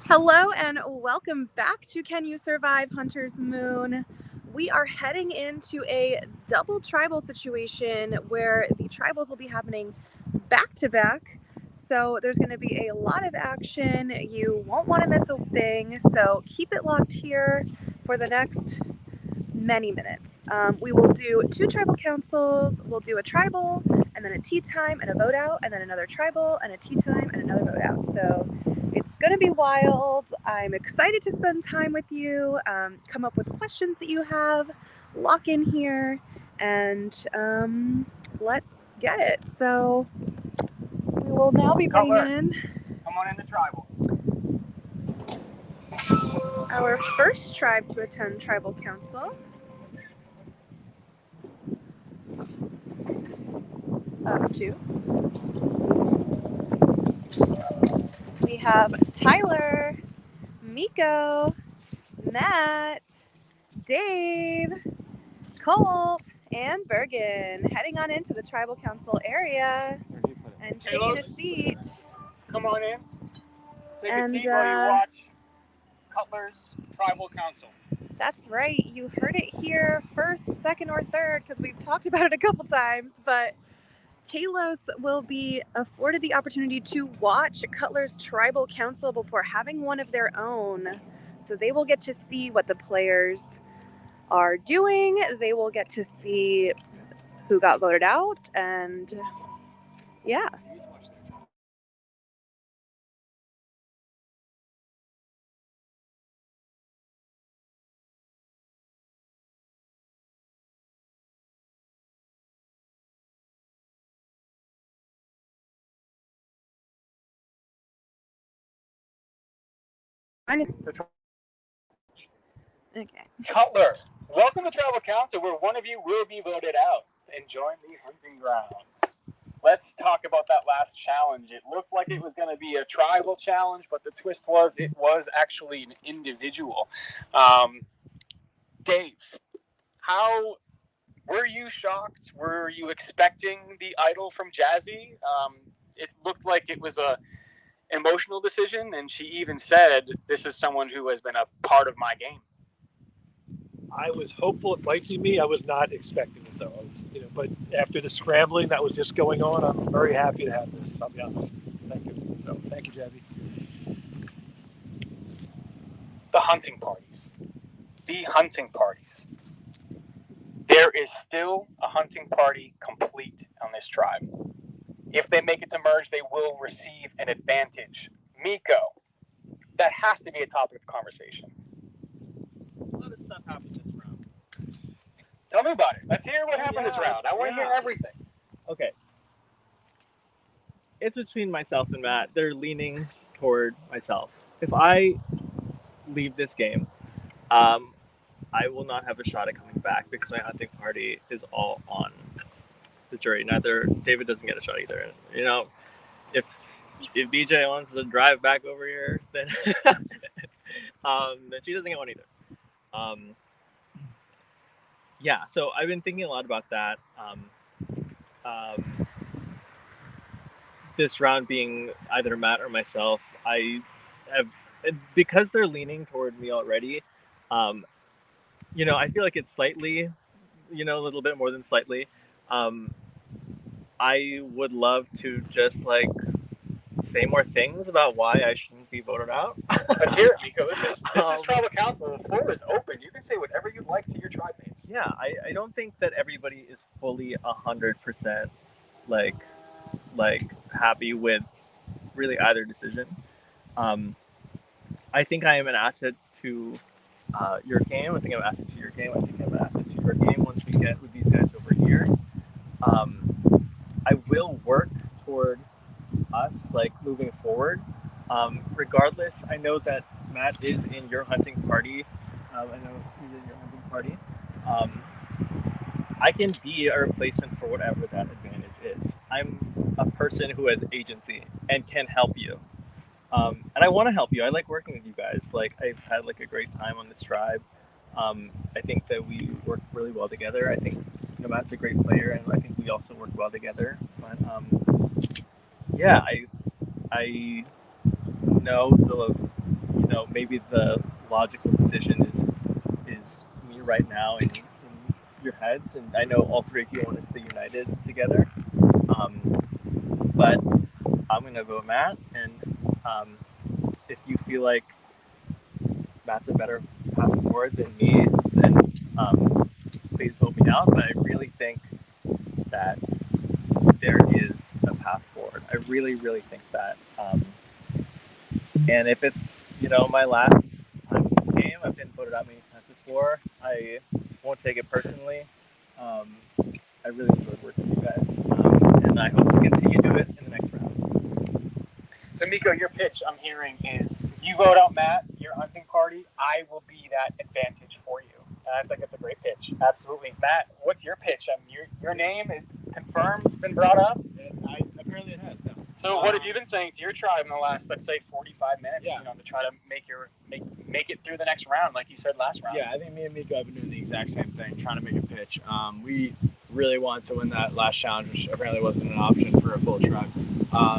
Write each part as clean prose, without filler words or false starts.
Hello and welcome back to Can You Survive Hunter's Moon? We are heading into a double tribal situation where the tribals will be happening back to back. So there's going to be a lot of action. You won't want to miss a thing. So keep it locked here for the next many minutes. We will do 2 tribal councils. We'll do a tribal and then a tea time and a vote out, and then another tribal and a tea time and another vote out. So it's going to be wild. I'm excited to spend time with you, come up with questions that you have, lock in here, and let's get it. So we will now be bringing in. Come on in the tribal. Our first tribe to attend tribal council. Up to. We have Tyler, Miko, Matt, Dave, Colt, and Bergen heading on into the tribal council area and taking a seat. Come on in. Take a seat while you watch Cutler's Tribal Council. That's right. You heard it here first, second, or third because we've talked about it a couple times, but Talos will be afforded the opportunity to watch Cutler's Tribal Council before having one of their own. So they will get to see what the players are doing. They will get to see who got voted out, and yeah. Okay. Cutler, welcome to Tribal Council, where one of you will be voted out and join the hunting grounds. Let's talk about that last challenge. It looked like it was going to be a tribal challenge, but the twist was it was actually an individual. Dave, how were you shocked? Were you expecting the idol from Jazzy? It looked like it was a emotional decision, and she even said, "This is someone who has been a part of my game." I was hopeful it might be me. I was not expecting it though. But after the scrambling that was just going on, I'm very happy to have this. I'll be honest. Thank you. So thank you, Jazzy. The hunting parties. There is still a hunting party complete on this tribe. If they make it to merge, they will receive an advantage. Miko, that has to be a topic of conversation. A lot of stuff happened this round. Tell me about it. Let's hear what happened this round. I want to hear everything. Okay. It's between myself and Matt. They're leaning toward myself. If I leave this game, I will not have a shot at coming back because my hunting party is all on the jury. David doesn't get a shot either. If BJ wants to drive back over here, then then she doesn't get one either. Yeah, so I've been thinking a lot about that. This round being either Matt or myself, I have, because they're leaning toward me already. I feel like it's slightly, a little bit more than slightly. I would love to just say more things about why I shouldn't be voted out. Let's hear it, Miko. This is tribal council. The floor is open. You can say whatever you'd like to your tribe mates. Yeah, I don't think that everybody is fully 100% happy with really either decision. I think I am an asset to your game. I think I'm an asset to your game. I think I'm an asset to your game once we get with these guys over here. I will work toward us moving forward. Regardless, I know that Matt is in your hunting party. I know he's in your hunting party. I can be a replacement for whatever that advantage is. I'm a person who has agency and can help you. And I want to help you. I like working with you guys. I've had a great time on this tribe. I think that we work really well together. I think Matt's a great player, and I think we also work well together. But yeah, I know maybe the logical decision is me right now in your heads, and I know all three of you want to stay united together. But I'm gonna vote Matt, and if you feel like Matt's a better path forward than me, then please vote me down. But I really think that there is a path forward. I really, really think that. And if it's my last time in this game, I've been voted out many times before. I won't take it personally. I really enjoyed working with you guys, and I hope to continue to do it in the next round. So, Miko, your pitch I'm hearing is if you vote out Matt, your hunting party, I will be that advantage for you. And I think it's a great pitch. Absolutely. Matt, what's your pitch? Your name is confirmed, been brought up? Apparently it has now. So what have you been saying to your tribe in the last, let's say, 45 minutes? Yeah. To try to make it through the next round, like you said last round. Yeah, I think me and Miko have been doing the exact same thing, trying to make a pitch. We really wanted to win that last challenge, which apparently wasn't an option for a full tribe,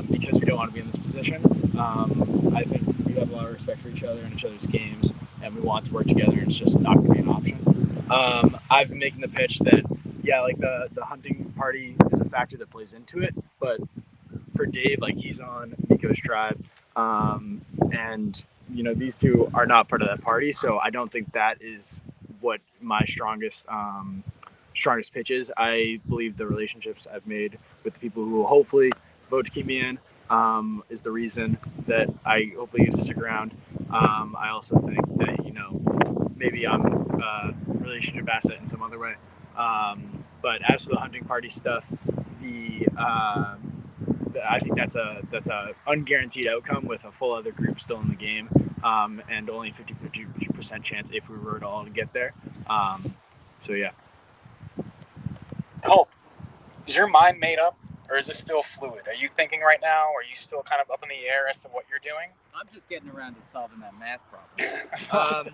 because we don't want to be in this position. I think we have a lot of respect for each other and each other's games, and we want to work together, and it's just not going to be an option. I've been making the pitch that, yeah, like the hunting party is a factor that plays into it, but for Dave, like he's on Miko's tribe, and these two are not part of that party, so I don't think that is what my strongest pitch is. I believe the relationships I've made with the people who will hopefully vote to keep me in is the reason that I hopefully get to stick around. I also think that maybe I'm a relationship asset in some other way. But as for the hunting party stuff, I think that's a unguaranteed outcome with a full other group still in the game, and only 50% chance if we were at all to get there. So yeah. Hope, is your mind made up, or is it still fluid? Are you thinking right now, or are you still kind of up in the air as to what you're doing? I'm just getting around to solving that math problem.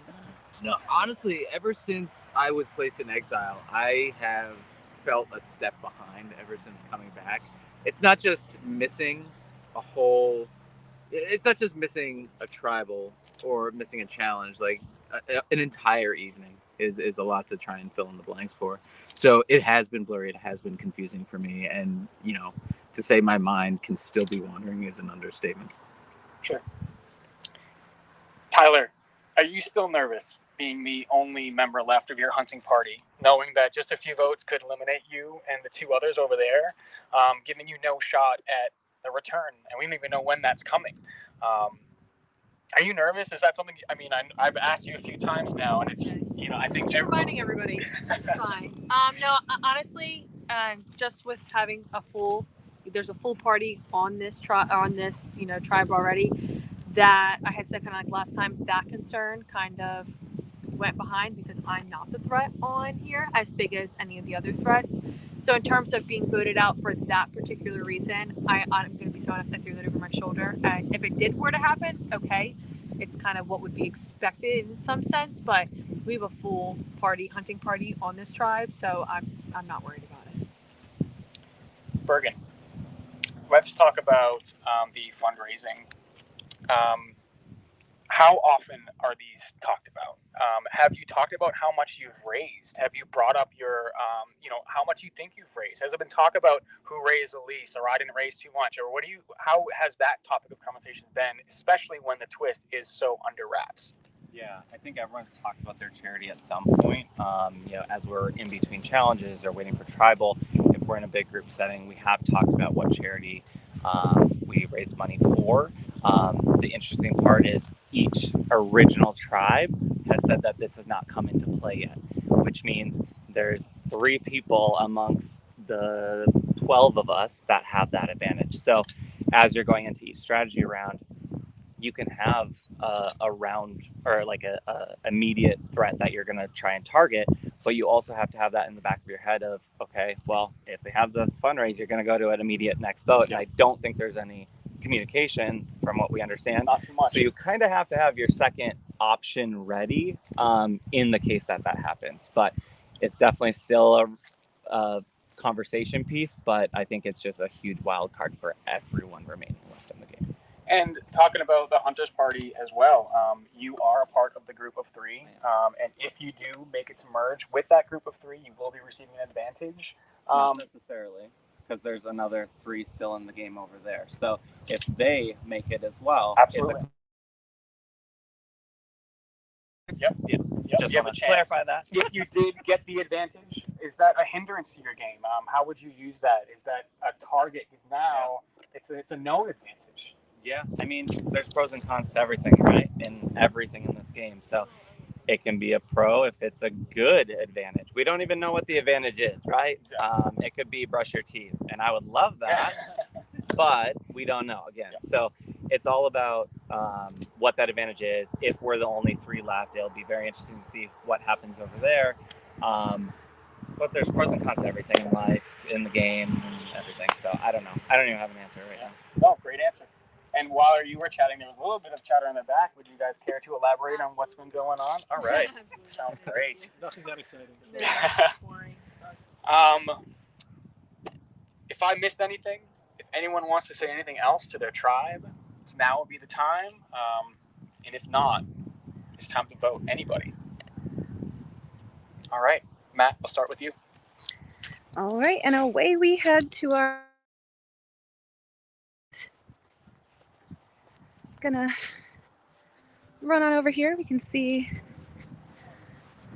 No, honestly, ever since I was placed in exile, I have felt a step behind ever since coming back. It's not just missing it's not just missing a tribal or missing a challenge. Like an entire evening is a lot to try and fill in the blanks for. So it has been blurry. It has been confusing for me. And, to say my mind can still be wandering is an understatement. Sure. Tyler, are you still nervous being the only member left of your hunting party, knowing that just a few votes could eliminate you and the two others over there, giving you no shot at the return, and we don't even know when that's coming? Are you nervous? Is that something? I've asked you a few times now, and it's I think keep reminding everybody. It's fine. No, honestly, just with having there's a full party on this tribe already. That I had said kind of like last time, that concern kind of went behind because I'm not the threat on here as big as any of the other threats. So in terms of being voted out for that particular reason, I'm going to be so honest, I threw that over my shoulder. And if it were to happen, okay, it's kind of what would be expected in some sense, but we have a full hunting party on this tribe, so I'm not worried about it. Bergen, let's talk about the fundraising. How often are these talked about? Have you talked about how much you've raised? Have you brought up your, how much you think you've raised? Has it been talk about who raised the least, or I didn't raise too much, or how has that topic of conversation been, especially when the twist is so under wraps? Yeah, I think everyone's talked about their charity at some point. As we're in between challenges or waiting for tribal, if we're in a big group setting, we have talked about what charity we raise money for. The interesting part is each original tribe has said that this has not come into play yet, which means there's 3 people amongst the 12 of us that have that advantage. So as you're going into each strategy round, you can have a round or like a immediate threat that you're going to try and target, but you also have to have that in the back of your head of, okay, well, if they have the fundraise, you're going to go to an immediate next vote. And I don't think there's any communication from what we understand. Not too much. So you kind of have to have your second option ready in the case that happens. But it's definitely still a conversation piece, but I think it's just a huge wild card for everyone remaining left in the game. And talking about the Hunters Party as well, you are a part of the group of three, and if you do make it to merge with that group of three, you will be receiving an advantage. Not necessarily, because there's another 3 still in the game over there. So if they make it as well, Absolutely. Yep. Just you have a want to chance. clarify that. If you did get the advantage, is that a hindrance to your game? How would you use that? Is that a target? Because now it's a known advantage. Yeah, I mean, there's pros and cons to everything, right? In everything in this game. So it can be a pro if it's a good advantage. We don't even know what the advantage is, right? It could be brush your teeth, and I would love that, but we don't know again. So it's all about what that advantage is. If we're the only 3 left, it'll be very interesting to see what happens over there. But there's pros and cons to everything in life, in the game, and everything. So I don't know. I don't even have an answer right now. Oh, great answer. And while you were chatting, there was a little bit of chatter in the back. Would you guys care to elaborate on what's been going on? All right. Sounds great. Nothing that exciting. Boring. If I missed anything, if anyone wants to say anything else to their tribe, now would be the time. And if not, it's time to vote. Anybody? All right. Matt, I'll start with you. All right, and away we head to our... Gonna run on over here. We can see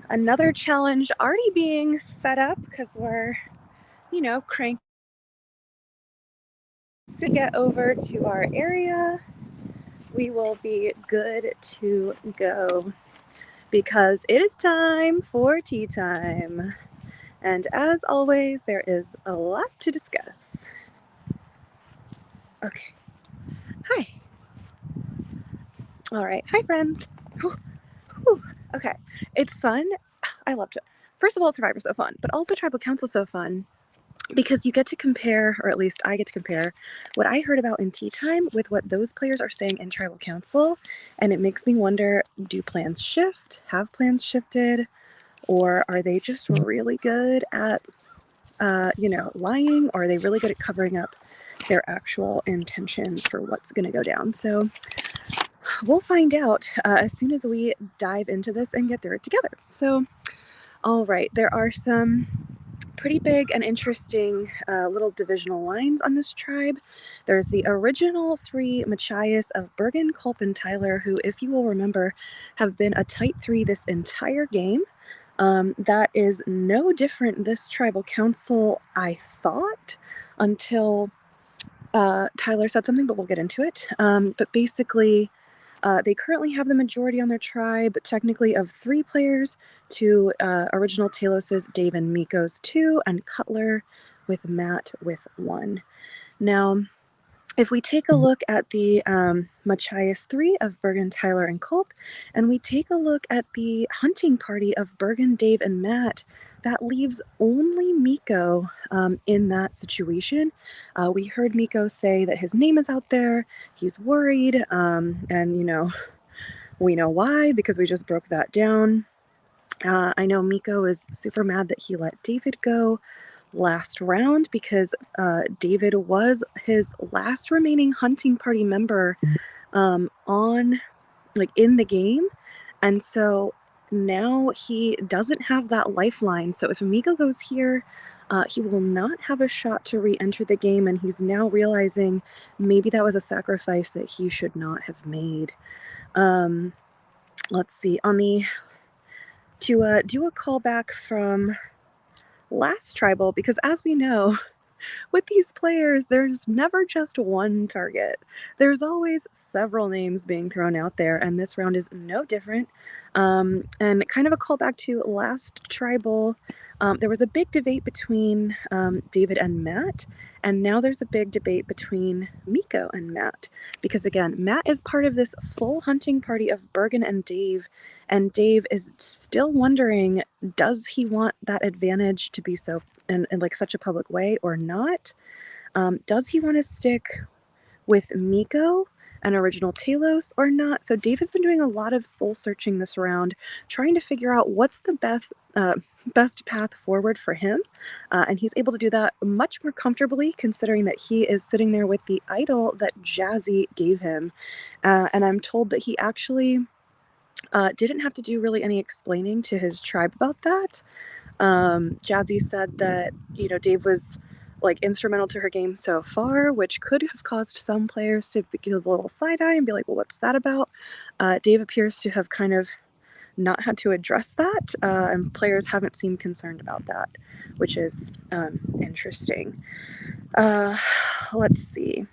another challenge already being set up because we're, cranked to get over to our area. We will be good to go because it is time for tea time. And as always, there is a lot to discuss. Okay. Hi. All right. Hi, friends. Whew. Okay. It's fun. I loved it. First of all, Survivor's so fun, but also Tribal Council's so fun because you get to compare, or at least I get to compare, what I heard about in Tea Time with what those players are saying in Tribal Council, and it makes me wonder, do plans shift? Have plans shifted? Or are they just really good at, lying? Or are they really good at covering up their actual intentions for what's going to go down? So we'll find out as soon as we dive into this and get through it together. So, all right, there are some pretty big and interesting little divisional lines on this tribe. There's the original 3 CYS of Bergen, Culp, and Tyler, who, if you will remember, have been a tight 3 this entire game. That is no different this tribal council, I thought, until Tyler said something, but we'll get into it. But basically, they currently have the majority on their tribe, technically of 3 players, to original Talos's Dave and Miko's 2, and Cutler with Matt with 1. Now, if we take a look at the CYS 3 of Bergen, Tyler, and Culp, and we take a look at the hunting party of Bergen, Dave, and Matt, that leaves only Miko in that situation. We heard Miko say that his name is out there, he's worried, and we know why, because we just broke that down. I know Miko is super mad that he let David go last round because David was his last remaining hunting party member in the game, and so now he doesn't have that lifeline. So if Miko goes here, he will not have a shot to re-enter the game, and he's now realizing maybe that was a sacrifice that he should not have made. Let's see, to do a callback from last tribal, because as we know, with these players, there's never just one target. There's always several names being thrown out there, and this round is no different. And kind of a callback to last tribal, there was a big debate between David and Matt, and now there's a big debate between Miko and Matt, because again, Matt is part of this full hunting party of Bergen and Dave is still wondering, does he want that advantage to be so in like such a public way or not? Does he want to stick with Miko and original Talos or not? So Dave has been doing a lot of soul searching this round, trying to figure out what's the best path forward for him. And he's able to do that much more comfortably, considering that he is sitting there with the idol that Jazzy gave him. And I'm told that he actually didn't have to do really any explaining to his tribe about that. Jazzy said that, Dave was like instrumental to her game so far, which could have caused some players to give a little side eye and be like, well, what's that about? Dave appears to have kind of not had to address that, and players haven't seemed concerned about that, which is interesting. Let's see.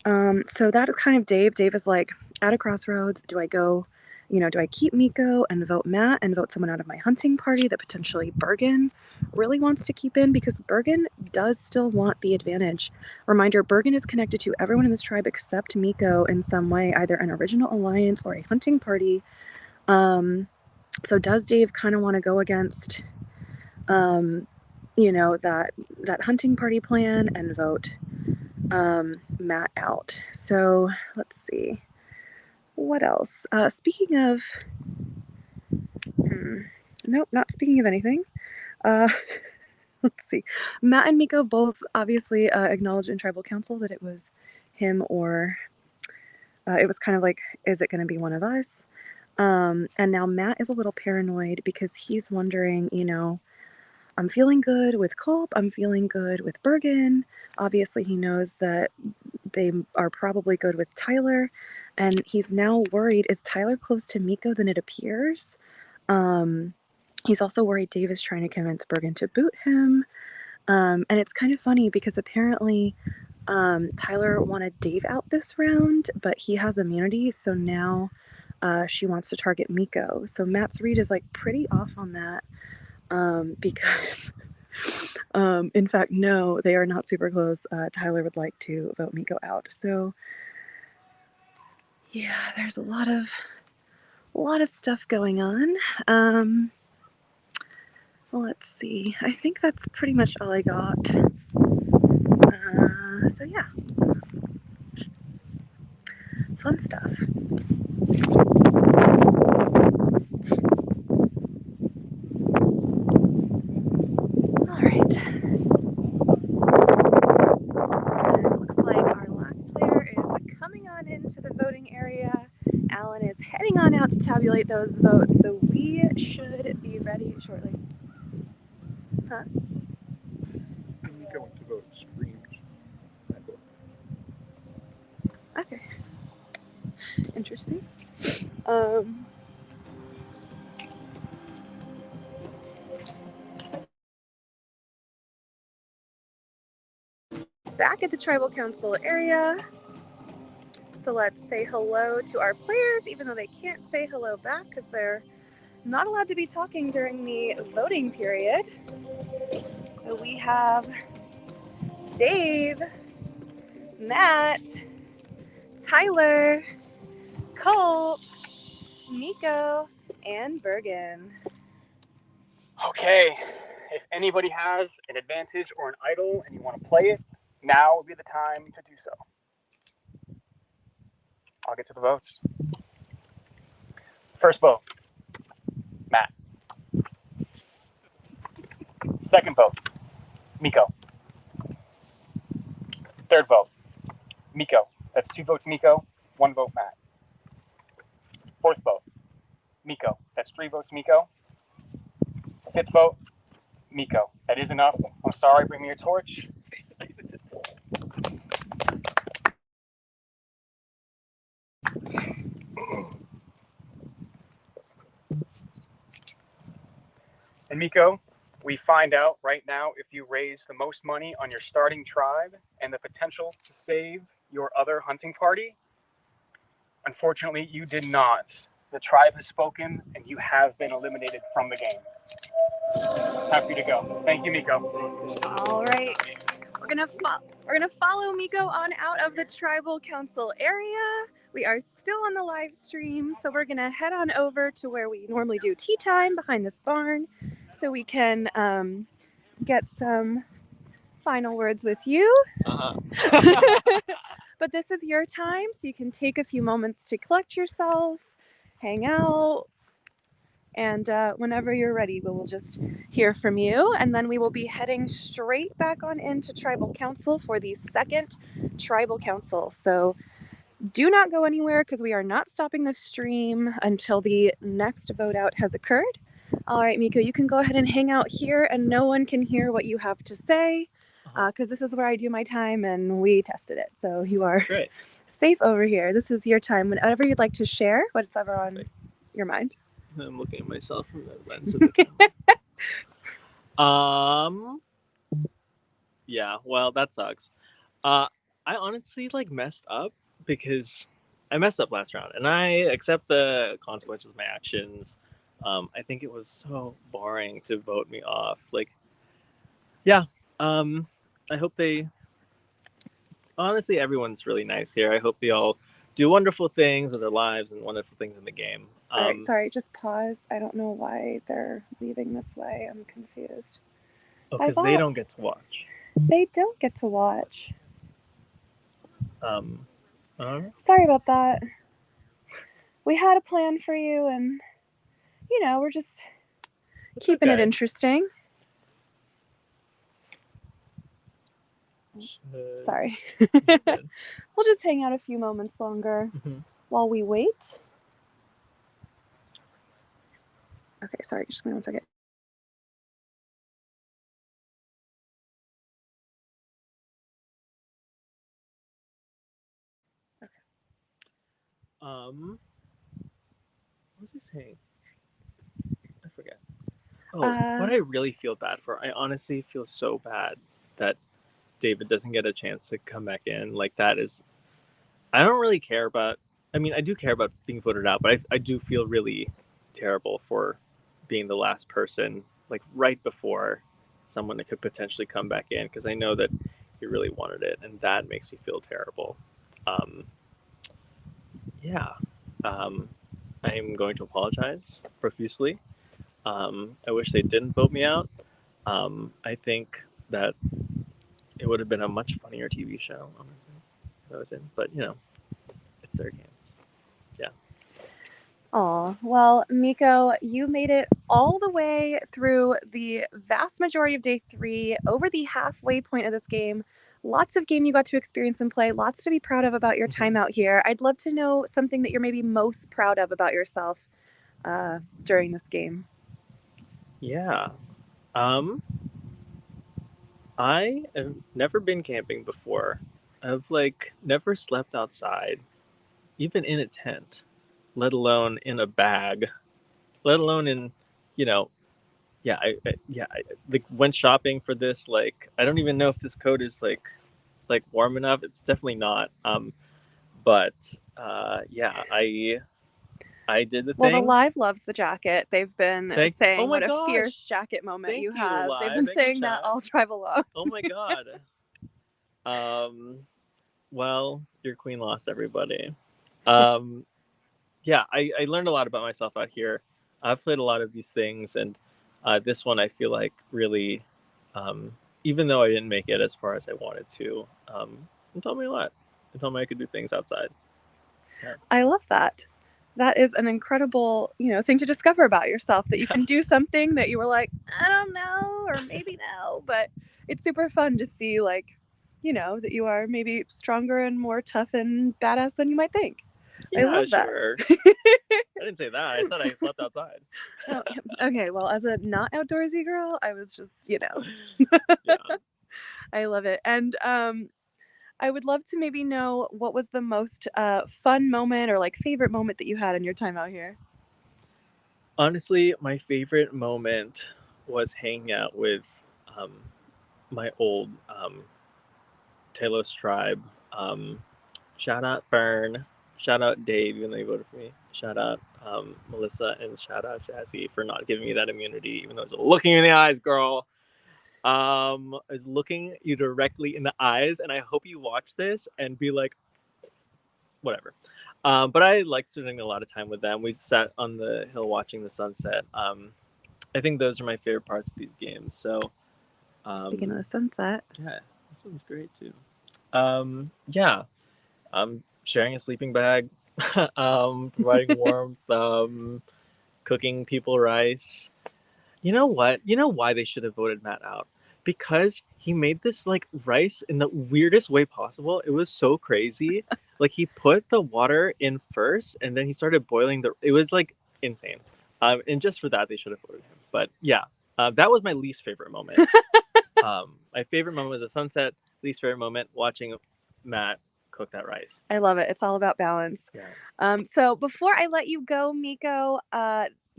So that is kind of Dave. Dave is like at a crossroads. Do I go, do I keep Miko and vote Matt and vote someone out of my hunting party that potentially Bergen really wants to keep in, because Bergen does still want the advantage. Reminder, Bergen is connected to everyone in this tribe except Miko in some way, either an original alliance or a hunting party. So does Dave kind of want to go against, that hunting party plan and vote Matt out? So let's see. What else? Speaking of, nope, not speaking of anything. Let's see. Matt and Miko both obviously acknowledged in tribal council that it was him, or it was kind of like, is it going to be one of us? And now Matt is a little paranoid because he's wondering, I'm feeling good with Culp, I'm feeling good with Bergen. Obviously, he knows that they are probably good with Tyler, and he's now worried, is Tyler close to Miko than it appears? He's also worried Dave is trying to convince Bergen to boot him. And it's kind of funny because apparently Tyler wanted Dave out this round, but he has immunity, so now she wants to target Miko. So Matt's read is like pretty off on that, because in fact, no, they are not super close. Tyler would like to vote Miko out. So yeah, there's a lot of stuff going on. Let's see. I think that's pretty much all I got. So yeah, fun stuff. All right. It looks like our last player is coming on into the voting area. Alan is heading on out to tabulate those votes, so we should be ready shortly. Huh? Miko went to vote, screamed. Okay. Interesting. Back at the tribal council area. So let's say hello to our players, even though they can't say hello back because they're not allowed to be talking during the voting period. So we have Dave, Matt, Tyler, Colt, Miko, and Bergen. Okay, if anybody has an advantage or an idol and you want to play it, now would be the time to do so. I'll get to the votes. First vote, Matt. Second vote, Miko. Third vote, Miko. That's 2 votes Miko, 1 vote Matt. Fourth vote, Miko. That's 3 votes Miko. Fifth vote, Miko. That is enough. I'm sorry, bring me your torch. And Miko, we find out right now if you raise the most money on your starting tribe and the potential to save your other hunting party. Unfortunately, you did not. The tribe has spoken and you have been eliminated from the game. It's time for you to go. Thank you, Miko. All right. We're gonna follow Miko on out of the tribal council area. We are still on the live stream, so we're gonna head on over to where we normally do tea time behind this barn, so we can get some final words with you. But this is your time, so you can take a few moments to collect yourself, hang out, And whenever you're ready, we will just hear from you. And then we will be heading straight back on into Tribal Council for the second Tribal Council. So do not go anywhere because we are not stopping the stream until the next vote out has occurred. All right, Miko, you can go ahead and hang out here and no one can hear what you have to say because this is where I do my time and we tested it. So you are Great. safe over here. This is your time. Whenever you'd like to share whatever on your mind. I'm looking at myself from the lens of the camera. Yeah, well, that sucks. I honestly messed up because I messed up last round, and I accept the consequences of my actions. I think it was so boring to vote me off. Yeah. I hope they. Honestly, everyone's really nice here. I hope they all do wonderful things with their lives and wonderful things in the game. All right, sorry, just pause. I don't know why they're leaving this way. I'm confused. Because they don't get to watch. They don't get to watch. Sorry about that. We had a plan for you, and we're just keeping it interesting. Sorry. We'll just hang out a few moments longer while we wait. Okay, sorry, just give me 1 second. Okay. What was he saying? I forget. Oh, what I really feel bad for, I honestly feel so bad that David doesn't get a chance to come back in. I don't really care about, I do care about being voted out, but I do feel really terrible for being the last person, right before someone that could potentially come back in, because I know that he really wanted it, and that makes me feel terrible. Yeah. I'm going to apologize profusely. I wish they didn't vote me out. I think that it would have been a much funnier TV show, honestly, if I was in. But, it's their games. Yeah. Aw, well, Miko, you made it all the way through the vast majority of day 3, over the halfway point of this game. Lots of game you got to experience and play, lots to be proud of about your time out here. I'd love to know something that you're maybe most proud of about yourself during this game. Yeah. I have never been camping before. I've never slept outside, even in a tent, let alone in a bag, let alone in, I went shopping for this. I don't even know if this coat is warm enough. It's definitely not. But yeah, I did the thing. Well, the Live loves the jacket. They've been saying what a fierce jacket moment you have. They've been saying that all drive along. Oh my god. Well, your queen lost, everybody. Yeah, I learned a lot about myself out here. I've played a lot of these things, and this one I feel like really, even though I didn't make it as far as I wanted to, it taught me a lot. It taught me I could do things outside. Yeah. I love that. That is an incredible, thing to discover about yourself, that you can do something that you were like, I don't know, or maybe no, but it's super fun to see, that you are maybe stronger and more tough and badass than you might think. Yeah, I love that. Sure. I didn't say that. I said I slept outside. Oh, okay, well, as a not outdoorsy girl, I was just, Yeah. I love it. And I would love to maybe know what was the most fun moment or favorite moment that you had in your time out here. Honestly, my favorite moment was hanging out with my old Talos tribe. Shout out Fern. Shout out Dave, even though he voted for me. Shout out Melissa, and shout out Jazzy for not giving me that immunity, even though I was looking in the eyes, girl. I was looking you directly in the eyes, and I hope you watch this and be like, whatever. But I liked spending a lot of time with them. We sat on the hill watching the sunset. I think those are my favorite parts of these games. So, speaking of the sunset, yeah, this one's great too. Yeah, sharing a sleeping bag, providing warmth, cooking people rice. You know what? You know why they should have voted Matt out? Because he made this like rice in the weirdest way possible. It was so crazy. Like he put the water in first, and then he started boiling the. It was like insane. And just for that, they should have voted him. But yeah, that was my least favorite moment. My favorite moment was the sunset. Least favorite moment watching Matt cook that rice. I love it. It's all about balance. Yeah. So before I let you go, Miko,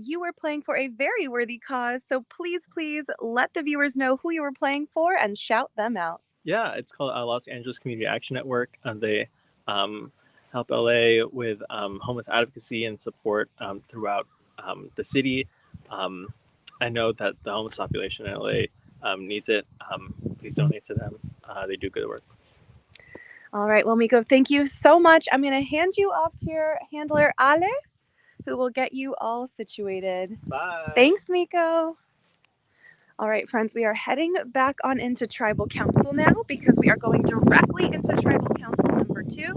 you were playing for a very worthy cause. So please, please let the viewers know who you were playing for and shout them out. Yeah, it's called Los Angeles Community Action Network, and they help LA with homeless advocacy and support throughout the city. I know that the homeless population in LA needs it. Please donate to them. They do good work. All right. Well, Miko, thank you so much. I'm going to hand you off to your handler, Ale, who will get you all situated. Bye. Thanks, Miko. All right, friends, we are heading back on into Tribal Council now because we are going directly into Tribal Council number 2.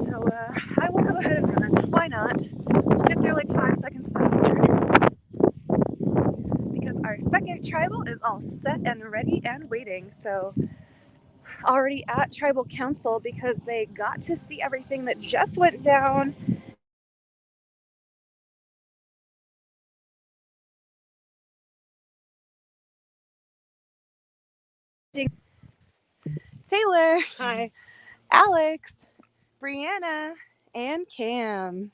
So I will go ahead and run. Why not? We'll get there like 5 seconds faster. Because our second tribal is all set and ready and waiting. So already at Tribal Council because they got to see everything that just went down. Taylor, Hi. Alex, Brianna, and Cam.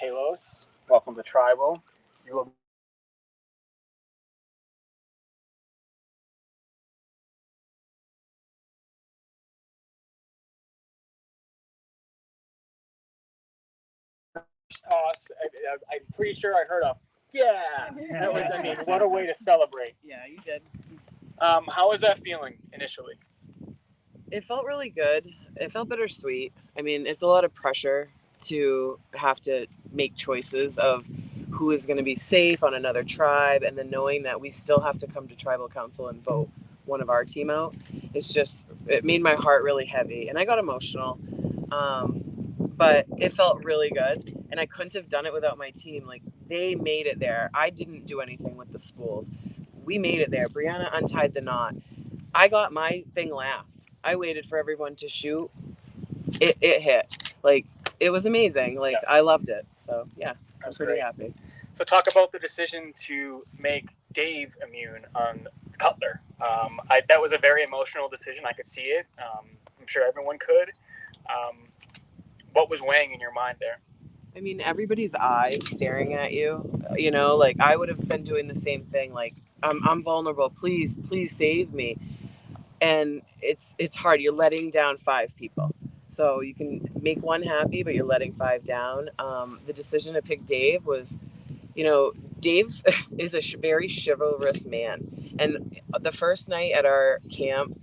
Talos, welcome to Tribal. You will toss. I'm pretty sure I heard a yeah. That was, I mean, what a way to celebrate. Yeah, you did. How was that feeling initially? It felt really good. It felt bittersweet. I mean, it's a lot of pressure to have to make choices of who is going to be safe on another tribe, and then knowing that we still have to come to tribal council and vote one of our team out. It made my heart really heavy, and I got emotional. But it felt really good, and I couldn't have done it without my team. Like, they made it there. I didn't do anything with the spools. We made it there. Brianna untied the knot. I got my thing last. I waited for everyone to shoot. It hit. Like, it was amazing. Like, Yeah. I loved it. So yeah, That's I'm pretty great. happy. So talk about the decision to make Dave immune on Cutler. That was a very emotional decision. I could see it. I'm sure everyone could. What was weighing in your mind there? I mean, everybody's eyes staring at you. You know, like, I would have been doing the same thing. Like, I'm vulnerable. Please save me. And it's hard. You're letting down 5 people. So you can make one happy, but you're letting 5 down. The decision to pick Dave was, Dave is a very chivalrous man. And the first night at our camp,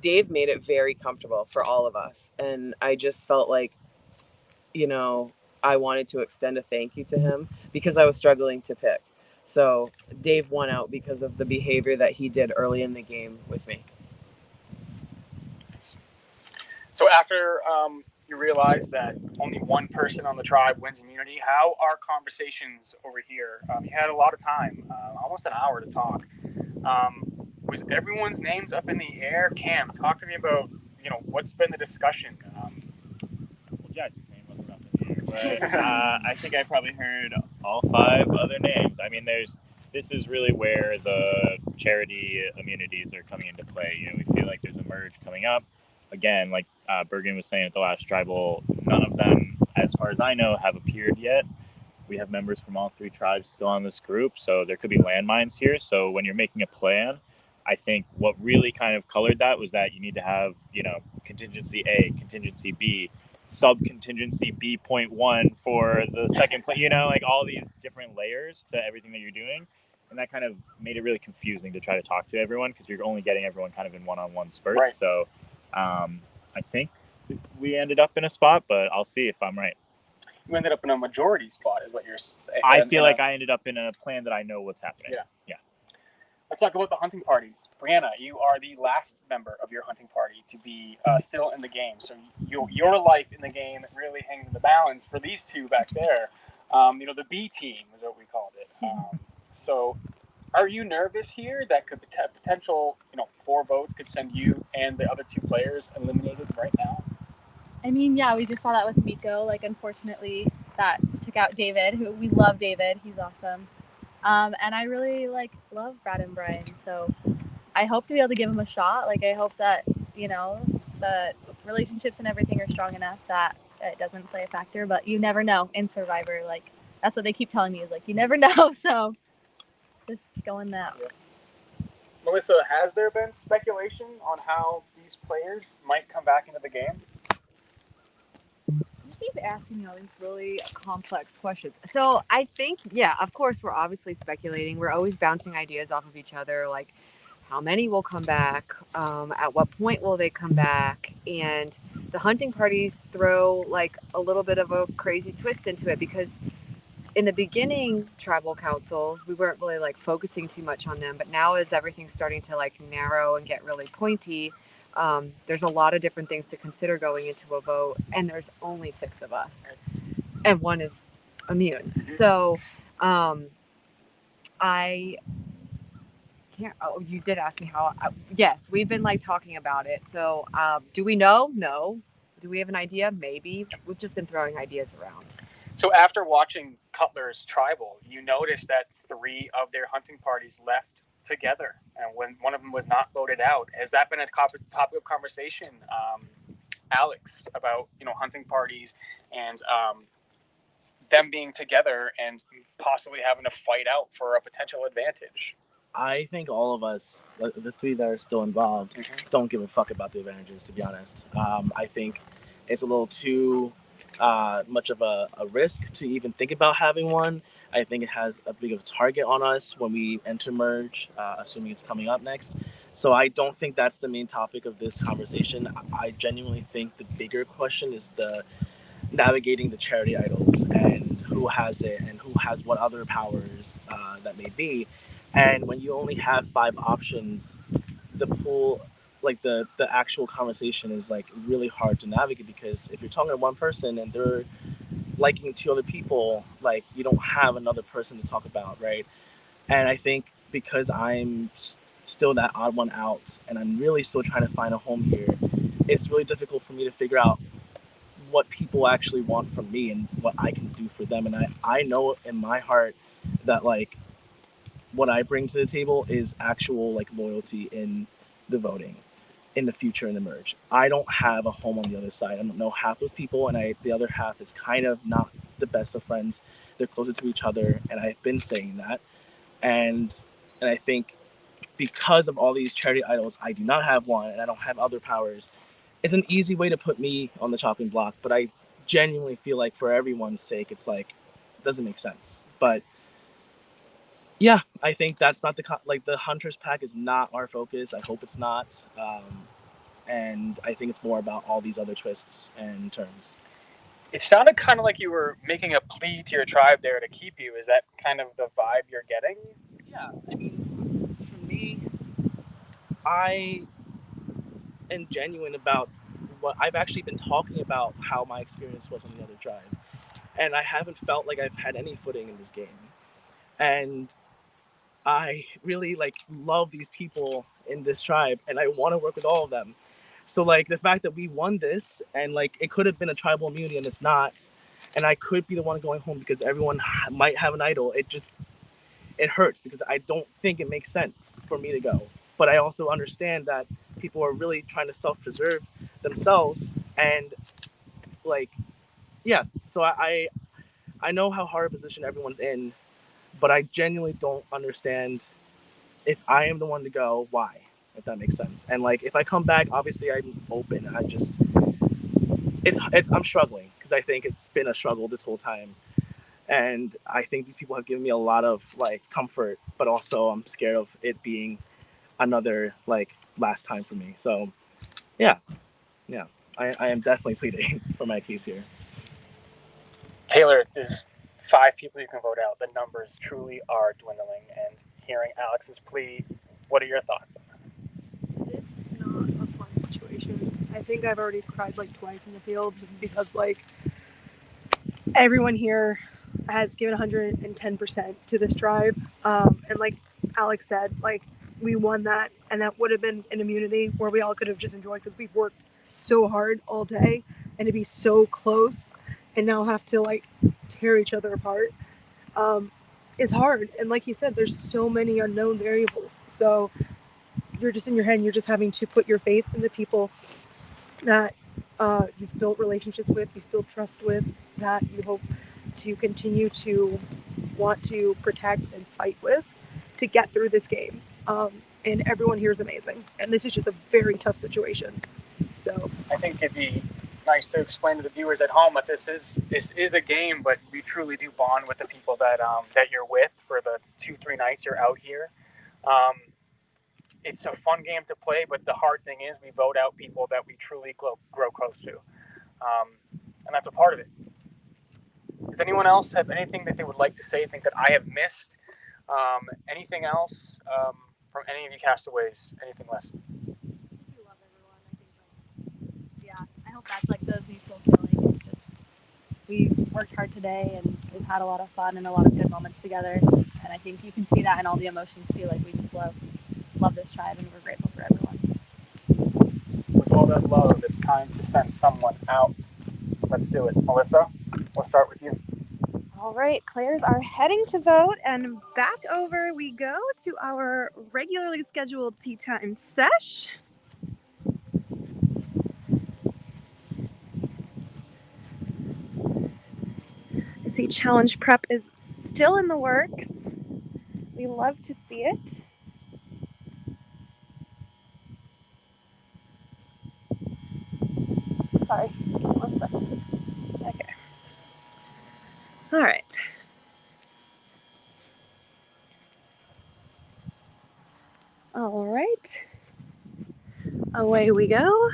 Dave made it very comfortable for all of us. And I just felt like, I wanted to extend a thank you to him because I was struggling to pick. So Dave won out because of the behavior that he did early in the game with me. So after you realize that only one person on the tribe wins immunity, how are conversations over here? You had a lot of time, almost an hour to talk. Was everyone's names up in the air? Cam, talk to me about what's been the discussion. Well, Jesse's name wasn't up in the air, but I think I probably heard all 5 other names. I mean, this is really where the charity immunities are coming into play. We feel like there's a merge coming up. Again, like Bergen was saying at the last tribal, none of them, as far as I know, have appeared yet. We have members from all 3 tribes still on this group, so there could be landmines here. So when you're making a plan, I think what really kind of colored that was that you need to have, contingency A, contingency B, sub-contingency B.1 for the second plan, like all these different layers to everything that you're doing. And that kind of made it really confusing to try to talk to everyone because you're only getting everyone kind of in one-on-one spurts. Right. So I think we ended up in a spot, but I'll see if I'm right. You ended up in a majority spot, is what you're saying. I feel like I ended up in a plan that I know what's happening. Yeah. Let's talk about the hunting parties. Brianna, you are the last member of your hunting party to be still in the game. So your life in the game really hangs in the balance for these two back there. The B team is what we called it. So are you nervous here that could potential 4 votes could send you and the other 2 players eliminated right now? I mean, yeah, we just saw that with Miko. Like, unfortunately, that took out David, who we love David. He's awesome. And I really love Brad and Brian. So I hope to be able to give him a shot. Like, I hope that, the relationships and everything are strong enough that it doesn't play a factor. But you never know in Survivor. Like, that's what they keep telling me is you never know. So just going that. Yeah. Melissa, has there been speculation on how these players might come back into the game? You keep asking me all these really complex questions. So I think, yeah, of course, we're obviously speculating. We're always bouncing ideas off of each other, like how many will come back, at what point will they come back, and the hunting parties throw a little bit of a crazy twist into it because in the beginning tribal councils we weren't really focusing too much on them, but now as everything's starting to narrow and get really pointy, there's a lot of different things to consider going into a vote, and there's only 6 of us and 1 is immune. So I can't. Oh, you did ask me how. Yes, we've been talking about it. So do we know? No. Do we have an idea? Maybe. We've just been throwing ideas around. So after watching Cutler's Tribal, you noticed that 3 of their hunting parties left together, and when one of them was not voted out. Has that been a topic of conversation, Alex, about hunting parties and them being together and possibly having to fight out for a potential advantage? I think all of us, the 3 that are still involved, don't give a fuck about the advantages, to be honest. I think it's a little too much of a risk to even think about having one. I think it has a big of a target on us when we enter merge, assuming it's coming up next. So I don't think that's the main topic of this conversation. I genuinely think the bigger question is the navigating the charity idols and who has it and who has what other powers that may be. And when you only have 5 options, the pool, the actual conversation is really hard to navigate, because if you're talking to one person and they're liking 2 other people, you don't have another person to talk about, right? And I think because I'm still that odd one out and I'm really still trying to find a home here, it's really difficult for me to figure out what people actually want from me and what I can do for them. And I know in my heart that what I bring to the table is actual loyalty in the voting, in the future, in the merge. I don't have a home on the other side. I don't know half those people, and the other half is kind of not the best of friends. They're closer to each other, and I've been saying that. And I think because of all these charity idols, I do not have one, and I don't have other powers. It's an easy way to put me on the chopping block, but I genuinely feel like for everyone's sake, it's it doesn't make sense. But yeah, I think that's not the Hunters pack is not our focus. I hope it's not. And I think it's more about all these other twists and turns. It sounded kind of like you were making a plea to your tribe there to keep you. Is that kind of the vibe you're getting? Yeah, I mean, for me, I am genuine about what I've actually been talking about, how my experience was on the other tribe. And I haven't felt like I've had any footing in this game. And I really love these people in this tribe, and I want to work with all of them. So the fact that we won this, and it could have been a tribal immunity and it's not, and I could be the one going home because everyone might have an idol. It hurts because I don't think it makes sense for me to go. But I also understand that people are really trying to self-preserve themselves, and yeah. So I know how hard a position everyone's in, but I genuinely don't understand if I am the one to go, why? If that makes sense. And if I come back, obviously I'm open. I'm struggling because I think it's been a struggle this whole time. And I think these people have given me a lot of comfort, but also I'm scared of it being another last time for me. So yeah, I am definitely pleading for my case here. Taylor, there's 5 people you can vote out. The numbers truly are dwindling, and hearing Alex's plea What are your thoughts? This is not a fun situation. I think I've already cried like twice in the field just because like everyone here has given 110% to this tribe. And like Alex said, like we won that, and that would have been an immunity where we all could have just enjoyed because we've worked so hard all day, and to be so close and now have to like tear each other apart is hard. And like he said, there's so many unknown variables. So you're just in your head and you're just having to put your faith in the people that you've built relationships with, you've built trust with, that you hope to continue to want to protect and fight with to get through this game. And everyone here is amazing. And this is just a very tough situation. So I think it'd be nice to explain to the viewers at home that this is a game, but we truly do bond with the people that you're with for the 2-3 nights you're out here. It's a fun game to play, but the hard thing is we vote out people that we truly grow close to, and that's a part of it. Does anyone else have anything that they would like to say, think that I have missed? Anything else from any of you castaways? Anything less? we love everyone. I think like, yeah, I hope that's like the mutual feeling. It's just we worked hard today and we've had a lot of fun and a lot of good moments together. And I think you can see that in all the emotions too. Like we just love this tribe and we're grateful for everyone. With all that love, it's time to send someone out. Let's do it. Melissa, we'll start with you. All right, players are heading to vote, and back over we go to our regularly scheduled tea time sesh. I see challenge prep is still in the works. We love to see it. Sorry, give me 1 second. Okay. All right. All right. Away we go.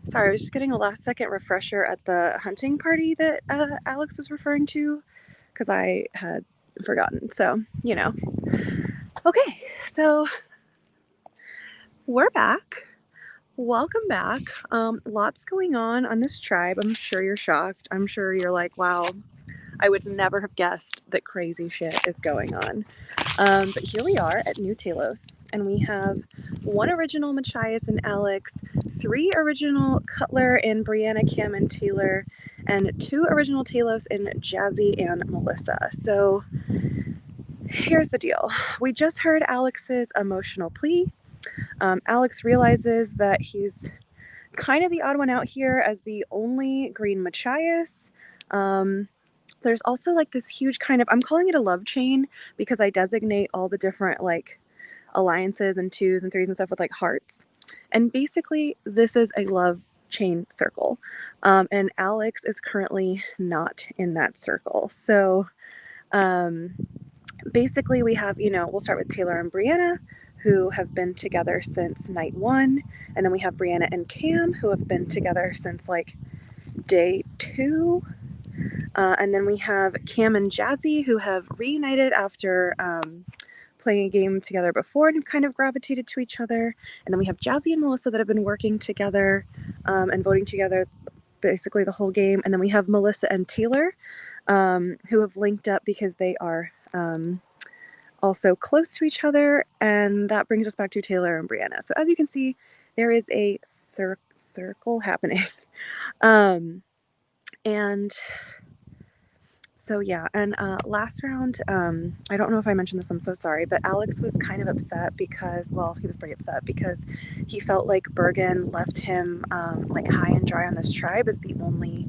Sorry, I was just getting a last second refresher at the hunting party that Alex was referring to because I had forgotten. So, you know. Okay, so we're back. Welcome back. Lots going on this tribe. I'm sure you're shocked. I'm sure you're like, wow, I would never have guessed that crazy shit is going on. But here we are at New Talos, and we have 1 original Machias and Alex, 3 original Cutler and Brianna, Cam, and Taylor, and 2 original Talos in Jazzy and Melissa. So here's the deal. We just heard Alex's emotional plea. Alex realizes that he's kind of the odd one out here as the only green Machias. There's also like this huge kind of, I'm calling it a love chain because I designate all the different like alliances and 2s and 3s and stuff with like hearts. And basically this is a love chain circle. And Alex is currently not in that circle. So basically we have, we'll start with Taylor and Brianna, who have been together since night 1. And then we have Brianna and Cam, who have been together since like day 2. And then we have Cam and Jazzy, who have reunited after playing a game together before and have kind of gravitated to each other. And then we have Jazzy and Melissa that have been working together and voting together basically the whole game. And then we have Melissa and Taylor, who have linked up because they are also close to each other. And that brings us back to Taylor and Brianna. So as you can see, there is a circle happening. And so yeah, and last round, I don't know if I mentioned this, I'm so sorry, but Alex was kind of upset because, well, he was pretty upset because he felt like Bergen left him like high and dry on this tribe as the only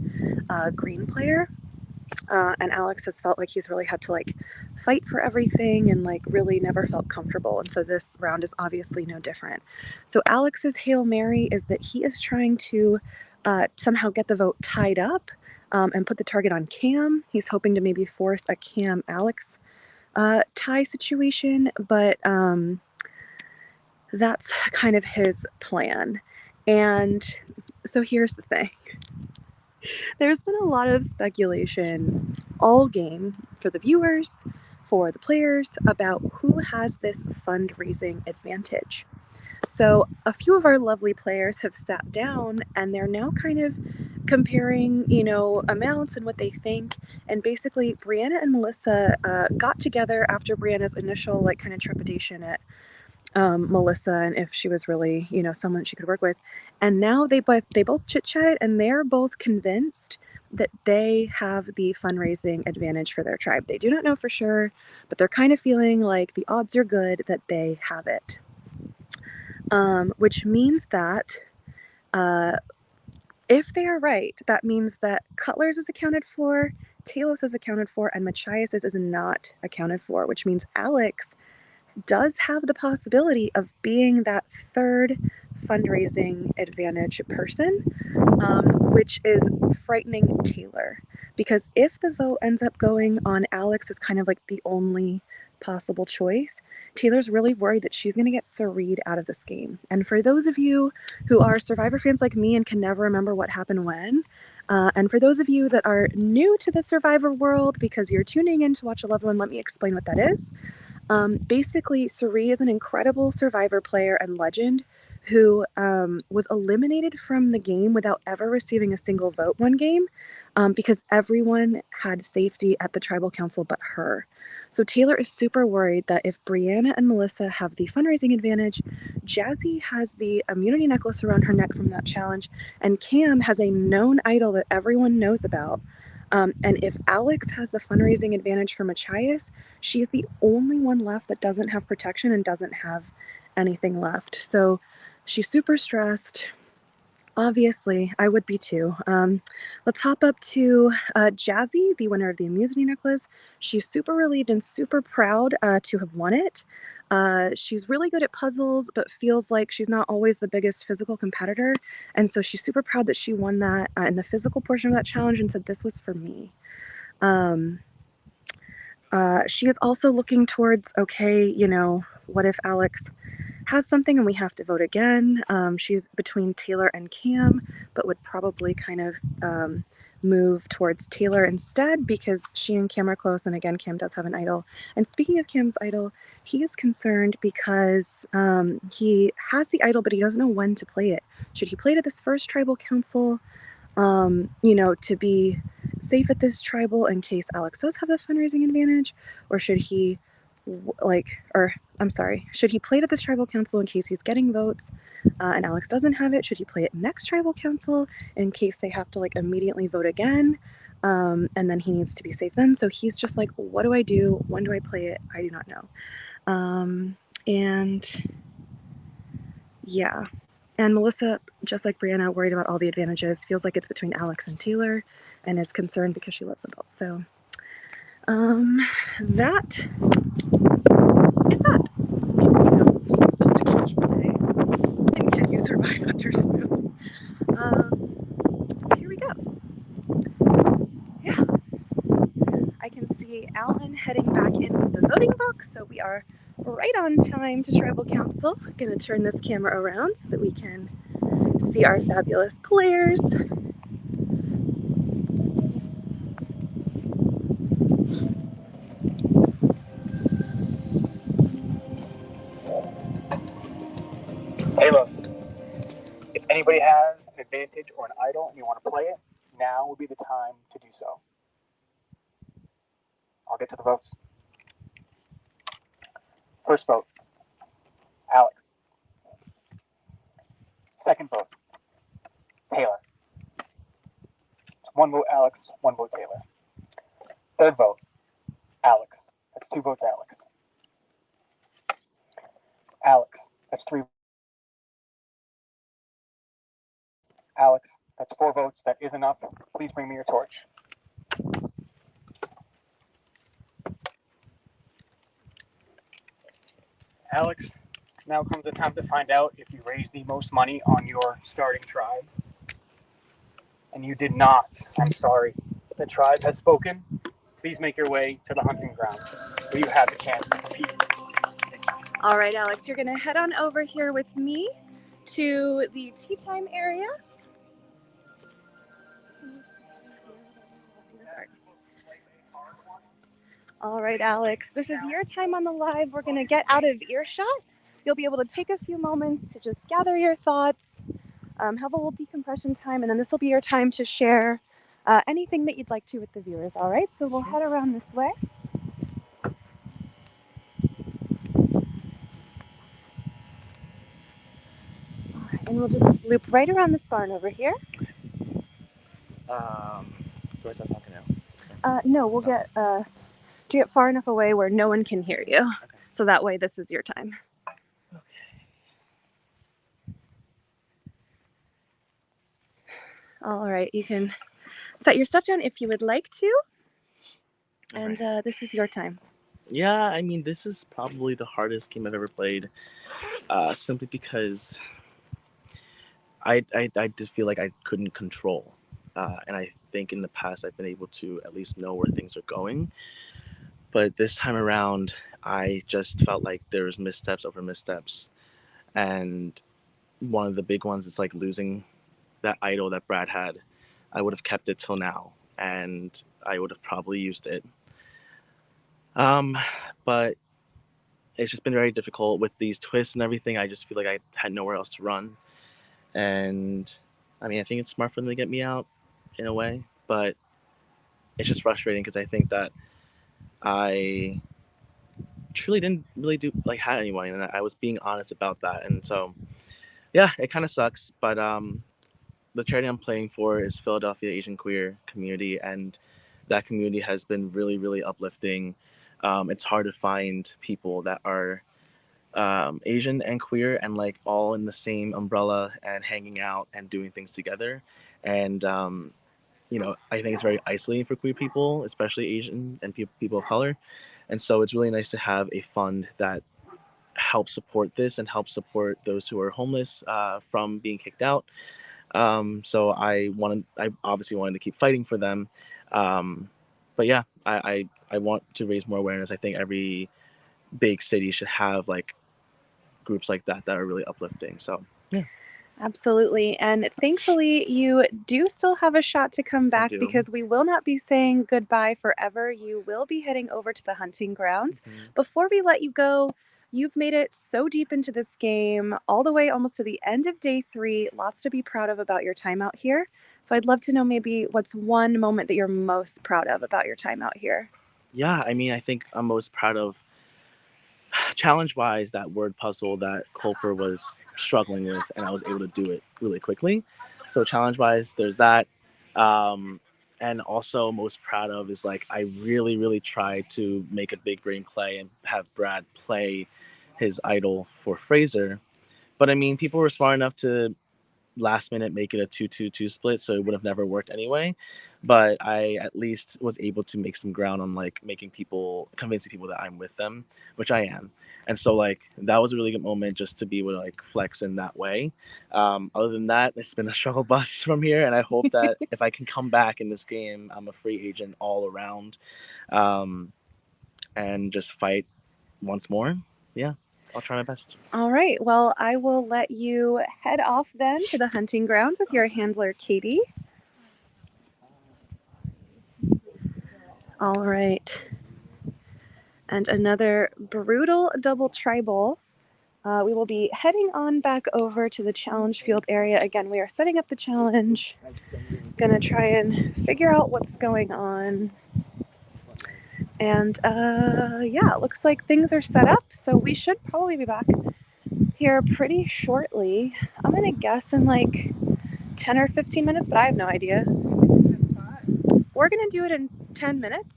green player. And Alex has felt like he's really had to like fight for everything and like really never felt comfortable. And so this round is obviously no different. So Alex's Hail Mary is that he is trying to somehow get the vote tied up and put the target on Cam. He's hoping to maybe force a Cam-Alex tie situation, but that's kind of his plan. And so here's the thing. There's been a lot of speculation all game for the viewers, for the players about who has this fundraising advantage. So a few of our lovely players have sat down and they're now kind of comparing, amounts and what they think. And basically, Brianna and Melissa got together after Brianna's initial kind of trepidation at Melissa and if she was really, someone she could work with. And now they both chit-chatted and they're both convinced that they have the fundraising advantage for their tribe. They do not know for sure, but they're kind of feeling like the odds are good that they have it. Which means that if they are right, that means that Cutler's is accounted for, Talos is accounted for, and Machias is not accounted for, which means Alex does have the possibility of being that third fundraising advantage person, which is frightening Taylor. Because if the vote ends up going on Alex as kind of like the only possible choice, Taylor's really worried that she's going to get Sareed out of this game. And for those of you who are Survivor fans like me and can never remember what happened when, and for those of you that are new to the Survivor world because you're tuning in to watch a loved one, let me explain what that is. Basically, Sareed is an incredible Survivor player and legend who was eliminated from the game without ever receiving a single vote one game because everyone had safety at the tribal council but her. So Taylor is super worried that if Brianna and Melissa have the fundraising advantage, Jazzy has the immunity necklace around her neck from that challenge, and Cam has a known idol that everyone knows about. And if Alex has the fundraising advantage for Machias, she's the only one left that doesn't have protection and doesn't have anything left. So she's super stressed. Obviously, I would be too. Let's hop up to Jazzy, the winner of the immunity necklace. She's super relieved and super proud to have won it. She's really good at puzzles, but feels like she's not always the biggest physical competitor. And so she's super proud that she won that in the physical portion of that challenge and said, "This was for me." She is also looking towards, okay, what if Alex has something and we have to vote again? She's between Taylor and Cam, but would probably kind of move towards Taylor instead because she and Cam are close. And again, Cam does have an idol. And speaking of Cam's idol, he is concerned because he has the idol, but he doesn't know when to play it. Should he play it at this first tribal council, to be safe at this tribal in case Alex does have the fundraising advantage, or should he should he play it at this tribal council in case he's getting votes and Alex doesn't have it? Should he play it next tribal council in case they have to immediately vote again, and then he needs to be safe then? So he's just like, what do I do? When do I play it? I do not know. And yeah. And Melissa, just like Brianna, worried about all the advantages, feels like it's between Alex and Taylor and is concerned because she loves them both. So that is that. Just a casual day. And can you survive under snow? So here we go. Yeah. I can see Alan heading back in with the voting box, so we are right on time to tribal council. I'm gonna turn this camera around so that we can see our fabulous players. Talos, if anybody has an advantage or an idol and you want to play it, now would be the time to do so. I'll get to the votes. First vote, Alex. Second vote, Taylor. One vote Alex, one vote Taylor. Third vote, Alex. That's 2 votes Alex. Alex. That's 3. Alex. That's 4 votes. That is enough. Please bring me your torch. Alex, now comes the time to find out if you raised the most money on your starting tribe. And you did not. I'm sorry. The tribe has spoken. Please make your way to the hunting ground where you have the chance to compete. All right, Alex, you're gonna head on over here with me to the tea time area. All right, Alex, this is your time on the live. We're going to get out of earshot. You'll be able to take a few moments to just gather your thoughts, have a little decompression time, and then this will be your time to share anything that you'd like to with the viewers. All right, so we'll head around this way. All right, and we'll just loop right around this barn over here. Do I start talking now? No, we'll get far enough away where no one can hear you. Okay. So that way this is your time. Okay. All right, you can set your stuff down if you would like to. And this is your time. Yeah, I mean, this is probably the hardest game I've ever played, simply because I just feel like I couldn't control. And I think in the past I've been able to at least know where things are going. But this time around, I just felt like there was missteps over missteps. And one of the big ones is like losing that idol that Brad had. I would have kept it till now, and I would have probably used it. Um, but it's just been very difficult with these twists and everything. I just feel like I had nowhere else to run. And I mean, I think it's smart for them to get me out in a way, but it's just frustrating because I think that I truly didn't really do like had anyone, and I was being honest about that. And so, yeah, it kind of sucks. But the charity I'm playing for is Philadelphia Asian Queer Community, and that community has been really, really uplifting. It's hard to find people that are Asian and queer and like all in the same umbrella and hanging out and doing things together. And I think it's very isolating for queer people, especially Asian and people of color. And so it's really nice to have a fund that helps support this and helps support those who are homeless from being kicked out. So I obviously wanted to keep fighting for them. But yeah, I want to raise more awareness. I think every big city should have like groups like that are really uplifting. So yeah. Absolutely. And thankfully, you do still have a shot to come back because we will not be saying goodbye forever. You will be heading over to the hunting grounds. Mhm. Before we let you go, you've made it so deep into this game, all the way almost to the end of day 3. Lots to be proud of about your time out here. So I'd love to know maybe what's one moment that you're most proud of about your time out here. Yeah, I mean, I think I'm most proud of challenge wise that word puzzle that Culper was struggling with, and I was able to do it really quickly. So challenge wise, there's that. And also most proud of is like I really, really tried to make a big brain play and have Brad play his idol for Fraser. But I mean, people were smart enough to last minute make it a 2-2-2 split, so it would have never worked anyway. But I at least was able to make some ground on like convincing people that I'm with them, which I am. And so like that was a really good moment just to be able to like flex in that way. Other than that, it's been a struggle bus from here, and I hope that if I can come back in this game, I'm a free agent all around, and just fight once more. Yeah, I'll try my best. All right. Well, I will let you head off then to the hunting grounds with your handler, Katie. All right. And another brutal double tribal. We will be heading on back over to the challenge field area. Again, we are setting up the challenge. Gonna try and figure out what's going on. And yeah, it looks like things are set up. So we should probably be back here pretty shortly. I'm gonna guess in like 10 or 15 minutes, but I have no idea. We're gonna do it in 10 minutes.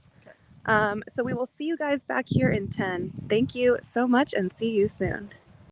So we will see you guys back here in 10. Thank you so much and see you soon.